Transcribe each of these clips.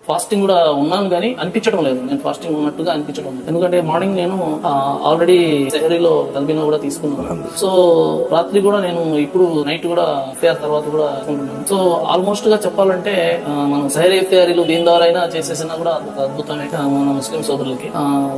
Fasting కూడా ఉన్నాను కానీ అనిపించడం లేదు, నేను ఫాస్టింగ్ ఉన్నట్టుగా అనిపించడం లేదు. ఎందుకంటే మార్నింగ్ నేను ఆల్రెడీ సెహరీలో తల్బీనా కూడా తీసుకున్నాను. సో రాత్రి కూడా నేను ఇప్పుడు నైట్ కూడా ఇఫ్తార్ తర్వాత కూడా తీసుకుంటున్నాను. సో ఆల్మోస్ట్ గా చెప్పాలంటే మనం సెహరీ ఇఫ్తారీలు దీని ద్వారా అయినా చేసేసినా కూడా అద్భుతమే. మన ముస్లిం సోదరులకి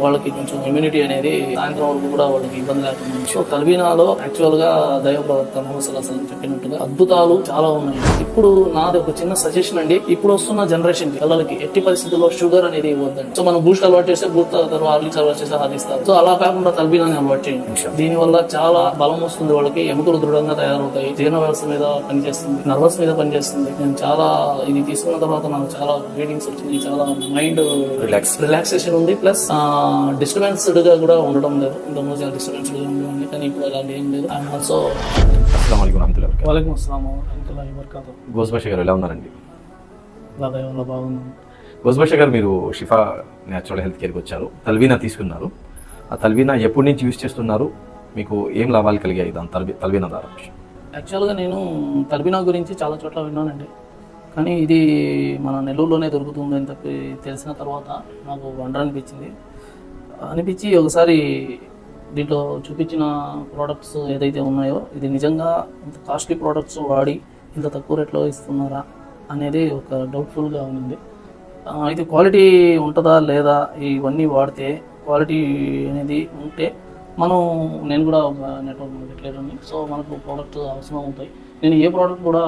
వాళ్ళకి కొంచెం ఇమ్యూనిటీ అనేది సాయంత్రం వరకు కూడా వాళ్ళకి ఇబ్బంది లేకుండా. సో తల్బీనాలో యాక్చువల్ గా దైవ ప్రవక్త ముహమ్మద్ సల్లల్లాహు అలైహి వసల్లం చెప్పినట్టుగా అద్భుతాలు చాలా ఉన్నాయి. ఇప్పుడు నాది ఒక చిన్న సజెషన్ అండి, ఇప్పుడు వస్తున్న జనరేషన్ కి పిల్లలకి ఎట్టి పరిస్థితుల్లో షుగర్ అనేది ఇవ్వద్దండి. సో మనం బూస్ట్ అలవాటు చేస్తే బూస్ట్ తర్వాత హార్లిక్స్ అలవాటు చేస్తే హార్లిస్తారు. సో అలా కాకుండా తల్బీనాని అలవాటు చేయండి. దీని వల్ల చాలా బలం వస్తుంది, వాళ్ళకి ఎముకలు దృఢంగా తయారవుతాయి, జీర్ణ వ్యవస్థ మీద పనిచేస్తుంది, నర్వస్ మీద పనిచేస్తుంది. నేను చాలా ఇది తీసుకున్న తర్వాత నాకు చాలా రీడింగ్స్ వచ్చింది, చాలా మైండ్ రిలాక్సేషన్ ఉంది, ప్లస్ డిస్టర్బెన్స్డ్ గా కూడా ఉండడం లేదు. ఇంతకుముందు చాలా డిస్టర్బెన్స్డ్ గా ఉండేది కానీ ఇప్పుడు అలాంటి ఏం లేదు. అండ్ ఆల్సో వాలేకుమ్ అస్సలాం వరహమతుల్లాహి వబరకాతుహు. గోస్ బాషా గారు ఎలా ఉన్నారండి? దైవంలో బాగున్నాను. గోస్ బాషా గారు, మీరు షిఫా న్యాచురల్ హెల్త్ కేర్కి వచ్చారు, తల్బీనా తీసుకున్నారు. ఆ తల్బీనా ఎప్పటి నుంచి యూజ్ చేస్తున్నారు? మీకు ఏం లాభాలు కలిగాయి దాని తల్బీనా ద్వారా? యాక్చువల్గా నేను తల్బీనా గురించి చాలా చోట్ల విన్నానండి, కానీ ఇది మన నెల్లూరులోనే దొరుకుతుందని చెప్పి తెలిసిన తర్వాత నాకు వండర్ అనిపించి ఒకసారి దీంట్లో చూపించిన ప్రోడక్ట్స్ ఏదైతే ఉన్నాయో ఇది నిజంగా ఇంత కాస్ట్లీ ప్రోడక్ట్స్ వాడి ఇంత తక్కువ రేట్లో ఇస్తున్నారా అనేది ఒక డౌట్ఫుల్గా ఉంది. అయితే క్వాలిటీ ఉంటుందా లేదా, ఇవన్నీ వాడితే క్వాలిటీ అనేది ఉంటే నేను కూడా ఒక నెట్వర్క్ మార్కెట్లేదండి. సో మనకు ప్రోడక్ట్ అవసరం అవుతాయి. నేను ఏ ప్రోడక్ట్ కూడా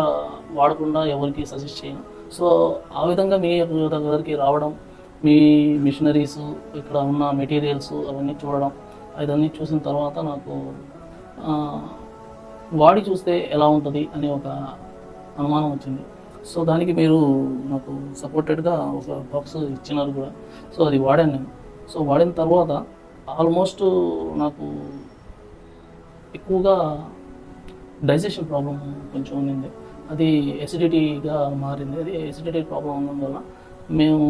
వాడకుండా ఎవరికి సజెస్ట్ చేయను. సో ఆ విధంగా మీ దగ్గరికి రావడం, మీ మిషనరీస్, ఇక్కడ ఉన్న మెటీరియల్స్ అవన్నీ చూడడం, అవన్నీ చూసిన తర్వాత నాకు వాడి చూస్తే ఎలా ఉంటుంది అనే ఒక అనుమానం వచ్చింది. సో దానికి మీరు నాకు సపోర్టెడ్గా ఒక బాక్స్ ఇచ్చినారు కూడా. సో అది వాడాను నేను. సో వాడిన తర్వాత ఆల్మోస్ట్ నాకు ఎక్కువగా డైజెషన్ ప్రాబ్లం కొంచెం ఉండింది, అది ఎసిడిటీగా మారింది. అది ఎసిడిటీ ప్రాబ్లం ఉండడం వల్ల మేము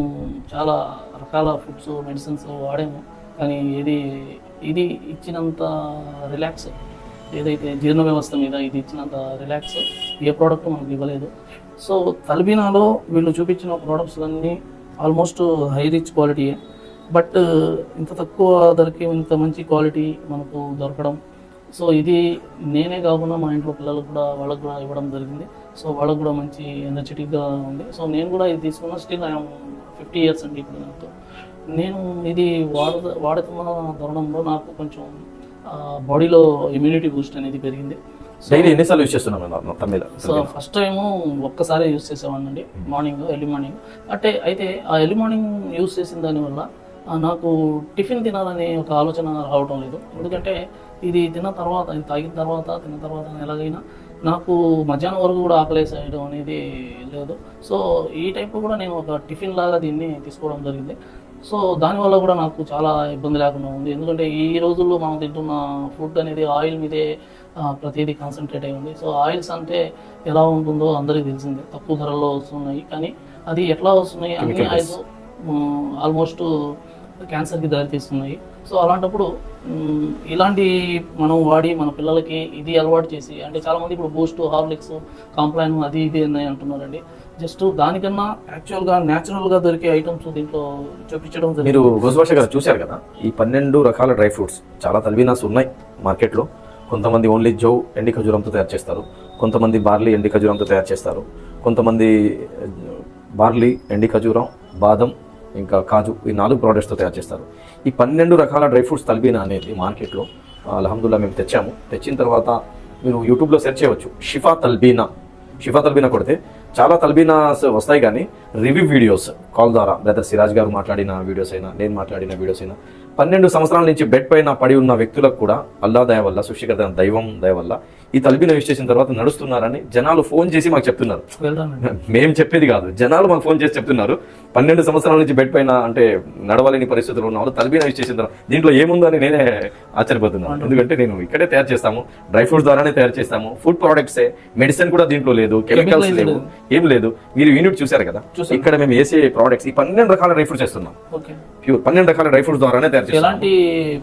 చాలా రకాల ఫుడ్స్, మెడిసిన్స్ వాడాము, కానీ ఇది ఇచ్చినంత రిలాక్స్, ఏదైతే జీర్ణ వ్యవస్థ మీద ఇది ఇచ్చినంత రిలాక్స్ ఏ ప్రోడక్ట్ మనకు ఇవ్వలేదు. సో తల్బీనాలో వీళ్ళు చూపించిన ప్రోడక్ట్స్ అన్నీ ఆల్మోస్ట్ హై రిచ్ క్వాలిటీయే, బట్ ఇంత తక్కువ ధరకి ఇంత మంచి క్వాలిటీ మనకు దొరకడం, సో ఇది నేనే కాకుండా మా ఇంట్లో పిల్లలకు కూడా వాళ్ళకు కూడా ఇవ్వడం జరిగింది. సో వాళ్ళకు కూడా మంచి ఎనర్జెటిక్గా ఉంది. సో నేను కూడా ఇది తీసుకున్న స్టిల్ ఐఎమ్ 50 years అండి ఇప్పుడు నాకు. నేను ఇది వాడుతున్న తరుణంలో నాకు కొంచెం బాడీలో ఇమ్యూనిటీ బూస్ట్ అనేది పెరిగింది. ఎన్నిసార్లు యూజ్ చేస్తున్నాం? సో ఫస్ట్ టైము ఒక్కసారి యూజ్ చేసేవాడినండి, ఎర్లీ మార్నింగ్. అయితే ఆ ఎర్లీ మార్నింగ్ యూజ్ చేసిన దానివల్ల నాకు టిఫిన్ తినాలనే ఒక ఆలోచన రావటం లేదు. ఎందుకంటే ఇది తిన్న తర్వాత ఎలాగైనా నాకు మధ్యాహ్నం వరకు కూడా ఆకలేసేయడం అనేది లేదు. సో ఈ టైప్ కూడా నేను ఒక టిఫిన్ లాగా దీన్ని తీసుకోవడం జరిగింది. సో దానివల్ల కూడా నాకు చాలా ఇబ్బంది లేకుండా ఉంది. ఎందుకంటే ఈ రోజుల్లో మనం తింటున్న ఫుడ్ అనేది ఆయిల్ మీదే ప్రతిదీ కాన్సన్ట్రేట్ అయి ఉంది. సో ఆయిల్స్ అంటే ఎలా ఉంటుందో అందరికీ తెలిసిందే, తక్కువ ధరల్లో వస్తున్నాయి, కానీ అది ఎట్లా వస్తున్నాయి, అన్ని ఆయిల్స్ ఆల్మోస్ట్ క్యాన్సర్కి దారితీస్తున్నాయి. సో అలాంటప్పుడు ఇలాంటి మనం వాడి మన పిల్లలకి ఇది అలవాటు చేసి, అంటే చాలామంది ఇప్పుడు బూస్ట్, హార్లిక్స్, కాంప్లాన్ అది ఇది అని అంటున్నారండి. జస్ట్ దానికన్నా యాక్చువల్గా న్యాచురల్గా దొరికే ఐటమ్స్ దీంట్లో చూపించడం. మీరు గోస్ బాషా గారు చూశారు కదా, ఈ 12 రకాల డ్రై ఫ్రూట్స్ చాలా తల్బీనాస్ ఉన్నాయి మార్కెట్లో. కొంతమంది ఓన్లీ జౌ ఎండి ఖజూరంతో తయారు చేస్తారు, కొంతమంది బార్లీ ఎండి ఖజూరంతో తయారు చేస్తారు, కొంతమంది బార్లీ ఎండి ఖజూరం, బాదం, ఇంకా కాజు, ఈ 4 ప్రోడక్ట్స్తో తయారు చేస్తారు. ఈ 12 రకాల డ్రై ఫ్రూట్స్ తల్బీనా అనేది మార్కెట్లో అల్హమ్దుల్లా మేము తెచ్చిన తర్వాత మీరు యూట్యూబ్లో సెర్చ్ చేయవచ్చు, షిఫా తల్బీనా కొడితే చాలా తల్బీనాస్ వస్తాయి. కానీ రివ్యూ వీడియోస్ కాల్ ద్వారా బ్రదర్ సిరాజ్ గారు మాట్లాడిన వీడియోస్ అయినా, నేను మాట్లాడిన వీడియోస్ అయినా, 12 సంవత్సరాల నుంచి బెడ్ పైన పడి ఉన్న వ్యక్తులకు కూడా అల్లా దయ వల్ల, సృష్టికర్త దైవం దయ వల్ల ఈ తల్బీనా యూజ్ చేసిన తర్వాత నడుస్తున్నారని జనాలు ఫోన్ చేసి మాకు చెప్తున్నారు. మేము చెప్పేది కాదు, జనాలు మాకు ఫోన్ చేసి చెప్తున్నారు. 12 సంవత్సరాల నుంచి బెడ్ పైన అంటే నడవలేని పరిస్థితుల్లో ఉన్న వాళ్ళు తల్బీనా యూజ్ చేసిన తర్వాత దీంట్లో ఏముందని నేనే ఆశ్చర్యపోతున్నాను. ఎందుకంటే నేను ఇక్కడే తయారు చేస్తాము, డ్రై ఫ్రూట్స్ ద్వారానే తయారు చేస్తాము, ఫుడ్ ప్రోడక్ట్సే, మెడిసిన్ కూడా దీంట్లో లేదు, కెమికల్స్ లేవు, ఏం లేదు. మీరు యూనిట్ చూసారు కదా, ఇక్కడ మేము వేసే ప్రోడక్ట్స్ ఈ 12 రకాల డ్రై ఫ్రూట్స్ వేస్తున్నాం. ప్యూర్ 12 రకాల డ్రై ఫ్రూట్స్ ద్వారానే తయారు చేస్తారు. ఎలాంటి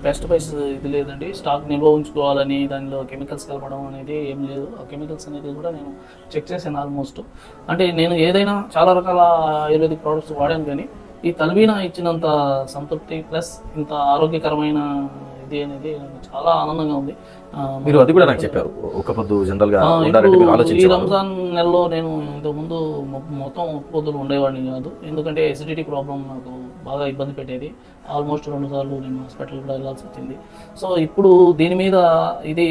పెస్టిసైడ్స్ ఇది లేదండి. స్టాక్ నిల్వ ఉంచుకోవాలని దానిలో కెమికల్స్ కలపడం అనేది ఏం లేదు. ఆ కెమికల్స్ అనేది కూడా నేను చెక్ చేశాను ఆల్మోస్ట్. అంటే నేను ఏదైనా చాలా రకాల ఆయుర్వేదిక్ ప్రోడక్ట్స్ వాడాను, కానీ ఈ తల్బీనా ఇచ్చినంత సంతృప్తి ప్లస్ ఇంత ఆరోగ్యకరమైన ఇది అనేది నాకు చాలా ఆనందంగా ఉంది. మీరు అది కూడా నాకు చెప్పారు, ఒక పొద్దు జనరల్ గా ఈ రంజాన్ నెలలో నేను ఇంతకుముందు మొత్తం పొద్దులు ఉండేవాడిని కాదు. ఎందుకంటే ఎసిడిటీ ప్రాబ్లం నాకు బాగా ఇబ్బంది పెట్టేది. ఆల్మోస్ట్ 2 సార్లు నేను హాస్పిటల్ కూడా వెళ్ళాల్సి వచ్చింది. సో ఇప్పుడు దీని మీద ఇది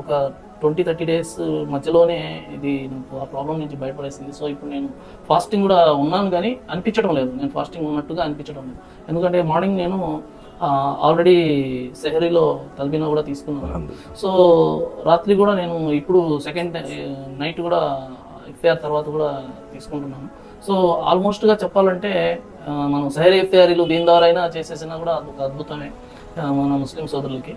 ఒక 20-30 డేస్ మధ్యలోనే ఇది నాకు ఆ ప్రాబ్లం నుంచి బయటపడేసింది. సో ఇప్పుడు నేను ఫాస్టింగ్ కూడా ఉన్నాను, కానీ అనిపించడం లేదు. నేను ఫాస్టింగ్ ఉన్నట్టుగా అనిపించడం లేదు. ఎందుకంటే మార్నింగ్ నేను ఆల్రెడీ సెహరీలో తల్బీనా కూడా తీసుకున్నాను. సో రాత్రి కూడా నేను ఇప్పుడు సెకండ్ నైట్ కూడా ఇఫ్తార్ తర్వాత కూడా తీసుకుంటున్నాను. సో ఆల్మోస్ట్గా చెప్పాలంటే మనం సెహరీ ఇఫ్తారీలు దీని ద్వారా అయినా చేసేసినా కూడా ఒక అద్భుతమే. మన ముస్లిం సోదరులకి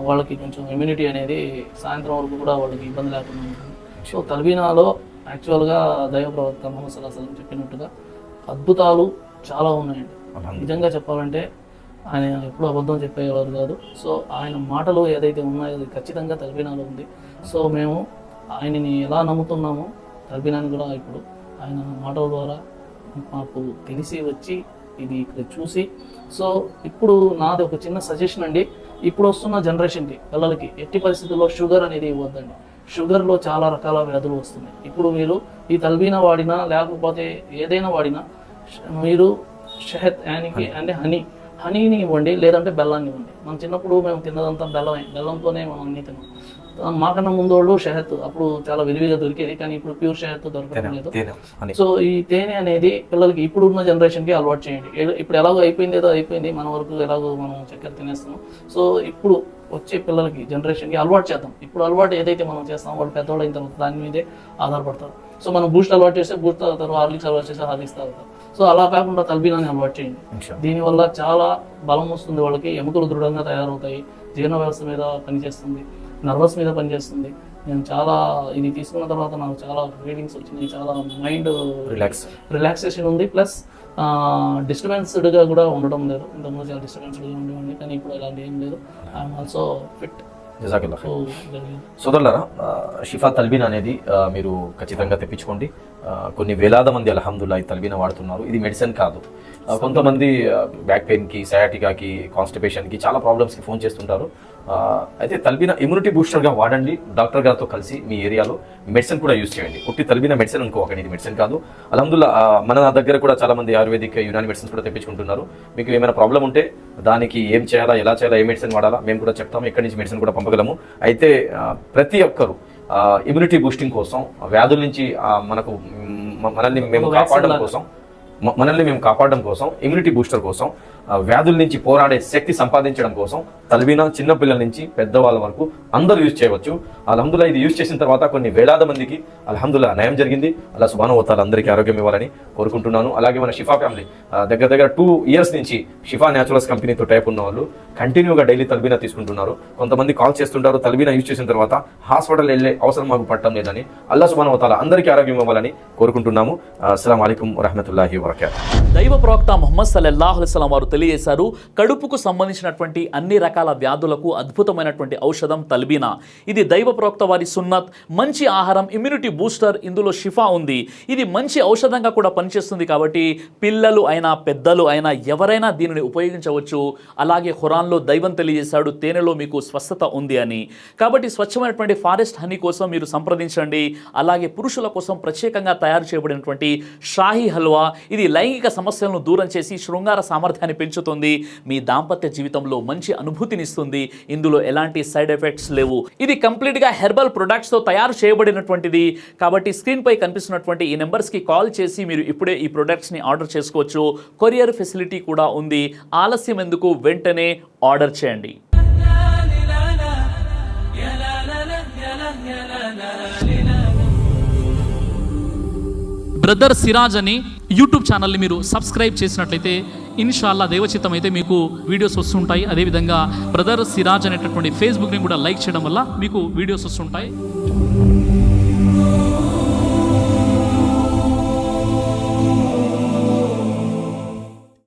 వాళ్ళకి కొంచెం ఇమ్యూనిటీ అనేది సాయంత్రం వరకు కూడా వాళ్ళకి ఇబ్బంది లేకుండా ఉంటుంది. సో తల్బీనాలో యాక్చువల్గా దైవ ప్రవక్త ముహమ్మద్ సల్లల్లాహు అలైహి వసల్లం చెప్పినట్టుగా అద్భుతాలు చాలా ఉన్నాయండి. నిజంగా చెప్పాలంటే ఆయన ఎప్పుడు అబద్ధం చెప్పేవారు కాదు. సో ఆయన మాటలు ఏదైతే ఉన్నాయో అది ఖచ్చితంగా తల్బీనాలో ఉంది. సో మేము ఆయనని ఎలా నమ్ముతున్నామో తల్బీనాని కూడా ఇప్పుడు ఆయన మాటల ద్వారా మాకు తెలిసి వచ్చి ఇది ఇక్కడ చూసి, సో ఇప్పుడు నాది ఒక చిన్న సజెషన్ అండి. ఇప్పుడు వస్తున్న జనరేషన్కి పిల్లలకి ఎట్టి పరిస్థితుల్లో షుగర్ అనేది ఇవ్వద్దండి. షుగర్లో చాలా రకాల వ్యాధులు వస్తున్నాయి. ఇప్పుడు మీరు ఈ తల్బీనా వాడినా లేకపోతే ఏదైనా వాడినా మీరు షహద్ అంటే హనీని ఇవ్వండి, లేదంటే బెల్లాన్ని ఇవ్వండి. మన చిన్నప్పుడు మేము తిన్నదంతా బెల్లంతోనే మనం అన్ని తిన్నాం. మాకన్నా ముందు వాళ్ళు షహత్ అప్పుడు చాలా విరివిగా దొరికేది, కానీ ఇప్పుడు ప్యూర్ షహత్ దొరకడం లేదు. సో ఈ తేనె అనేది పిల్లలకి ఇప్పుడున్న జనరేషన్కి అలవాటు చేయండి. ఇప్పుడు ఎలాగో అయిపోయింది, ఏదో అయిపోయింది, మన వరకు ఎలాగో మనం చక్కెర తినేస్తున్నాం. సో ఇప్పుడు వచ్చే పిల్లలకి జనరేషన్కి అలవాటు చేద్దాం. ఇప్పుడు అలవాటు ఏదైతే మనం చేస్తాం వాళ్ళు పెద్దవాళ్ళు అయిన తర్వాత దాని మీదే ఆధారపడతారు. సో మనం బూస్ట్ అలవాటు చేస్తే బూస్ట్ తాగుతారు, హార్లిక్స్ అలవాటు చేస్తే హార్లిక్స్ తాగుతారు. సో అలా కాకుండా తల్బీనాని అలవాటు చేయండి. దీనివల్ల చాలా బలం వస్తుంది, వాళ్ళకి ఎముకలు దృఢంగా తయారవుతాయి, జీర్ణ వ్యవస్థ మీద పనిచేస్తుంది, నర్వస్ మీద పనిచేస్తుంది. నేను చాలా ఇది తీసుకున్న తర్వాత నాకు చాలా ఫీలింగ్స్ వచ్చినాయి, చాలా మైండ్ రిలాక్సేషన్ ఉంది, ప్లస్ డిస్టర్బెన్స్డ్గా కూడా ఉండడం లేదు. ఇంతకుముందు చాలా డిస్టర్బెన్స్డ్గా ఉండేవాడిని, కానీ ఇప్పుడు అలాంటి ఏం లేదు. I'm also fit. సోదరులారా, షిఫా తల్బీనా అనేది మీరు ఖచ్చితంగా తెప్పించుకోండి. కొన్ని వేలాద మంది అల్హమ్దుల్లా ఈ తల్బీనా వాడుతున్నారు. ఇది మెడిసిన్ కాదు. కొంతమంది బ్యాక్ పెయిన్కి, సయాటికాకి, కాన్స్టిపేషన్కి చాలా ప్రాబ్లమ్స్కి ఫోన్ చేస్తుంటారు. అయితే తల్బీనా ఇమ్యూనిటీ బూస్టర్గా వాడండి. డాక్టర్ గారితో కలిసి మీ ఏరియాలో మెడిసిన్ కూడా యూజ్ చేయండి. పుట్టి తల్బీనా మెడిసిన్ అనుకోకండి, ఇది మెడిసిన్ కాదు. అల్హమ్దుల్లా మన దగ్గర కూడా చాలా మంది ఆయుర్వేదిక్ యునాని మెడిసిన్స్ కూడా తెప్పించుకుంటున్నారు. మీకు ఏమైనా ప్రాబ్లం ఉంటే దానికి ఏం చేయాలా, ఎలా చేయాలా, ఏ మెడిసిన్ వాడాలా మేము కూడా చెప్తాము. ఇక్కడి నుంచి మెడిసిన్ కూడా పంపగలము. అయితే ప్రతి ఒక్కరు ఇమ్యూనిటీ బూస్టింగ్ కోసం, వ్యాధుల నుంచి మనల్ని మేము కాపాడడం కోసం, ఇమ్యూనిటీ బూస్టర్ కోసం, వ్యాధుల నుంచి పోరాడే శక్తి సంపాదించడం కోసం తల్బీనా చిన్న పిల్లల నుంచి పెద్దవాళ్ళ వరకు అందరూ యూజ్ చేయవచ్చు. అల్హమ్దుల్లా ఇది యూజ్ చేసిన తర్వాత కొన్ని వేలాది మందికి అల్హమ్దుల్లా నయం జరిగింది. అల్లా సుబ్హానహు వ తఆలా అందరికీ ఆరోగ్యం ఇవ్వాలని కోరుకుంటున్నాను. అలాగే మన షిఫా ఫ్యామిలీ దగ్గర 2 years నుంచి షిఫా న్యాచురల్స్ కంపెనీతో టైప్ ఉన్న వాళ్ళు కంటిన్యూగా డైలీ తల్బీనా తీసుకుంటున్నారు. కొంతమంది కాల్ చేస్తుంటారు, తల్బీనా యూజ్ చేసిన తర్వాత హాస్పిటల్ వెళ్ళే అవసరం మాకు పట్టడం లేదని. అల్లా సుబ్హానహు వ తఆలా అందరికీ ఆరోగ్యం ఇవ్వాలని కోరుకుంటున్నాము. అస్సలాము అలైకుం వరహ్మతుల్లాహి వబరకాతుహు. దైవ ప్రవక్త ముహమ్మద్ సల్లల్లాహు అలైహి వసల్లం వారు తెలియజేశారు, కడుపుకు సంబంధించినటువంటి అన్ని రకాల వ్యాధులకు అద్భుతమైనటువంటి ఔషధం తల్బీనా. ఇది దైవ ప్రవక్త వారి సున్నత్, మంచి ఆహారం, ఇమ్యూనిటీ బూస్టర్, ఇందులో షిఫా ఉంది. ఇది మంచి ఔషధంగా కూడా పనిచేస్తుంది. కాబట్టి పిల్లలు అయినా పెద్దలు అయినా ఎవరైనా దీనిని ఉపయోగించవచ్చు. అలాగే ఖురాన్లో దైవం తెలియజేశాడు, తేనెలో మీకు స్వస్థత ఉంది అని. కాబట్టి స్వచ్ఛమైనటువంటి ఫారెస్ట్ హనీ కోసం మీరు సంప్రదించండి. అలాగే పురుషుల కోసం ప్రత్యేకంగా తయారు చేయబడినటువంటి షాహీ హల్వా, ఇది లైంగిక సమస్యలను దూరం చేసి శృంగార సామర్థ్యాన్ని పెంచుతుంది, మీ దాంపత్య జీవితంలో మంచి అనుభూతినిస్తుంది. ఇందులో ఎలాంటి సైడ్ ఎఫెక్ట్స్ లేవు. ఇది కంప్లీట్గా హెర్బల్ ప్రొడక్ట్స్తో తయారు చేయబడినటువంటిది. కాబట్టి స్క్రీన్పై కనిపిస్తున్నటువంటి ఈ నెంబర్స్కి కాల్ చేసి మీరు ఇప్పుడే ఈ ప్రొడక్ట్స్ని ఆర్డర్ చేసుకోవచ్చు. కొరియర్ ఫెసిలిటీ కూడా ఉంది. ఆలస్యం ఎందుకు, వెంటనే ఆర్డర్ చేయండి. బ్రదర్ సిరాజ్ అని యూట్యూబ్ ఛానల్ని మీరు సబ్స్క్రైబ్ చేసినట్లయితే ఇన్షాల్లా దైవచిత్తం అయితే మీకు వీడియోస్ వస్తుంటాయి. అదేవిధంగా బ్రదర్ సిరాజ్ అనేటటువంటి ఫేస్బుక్ని కూడా లైక్ చేయడం వల్ల మీకు వీడియోస్ వస్తుంటాయి.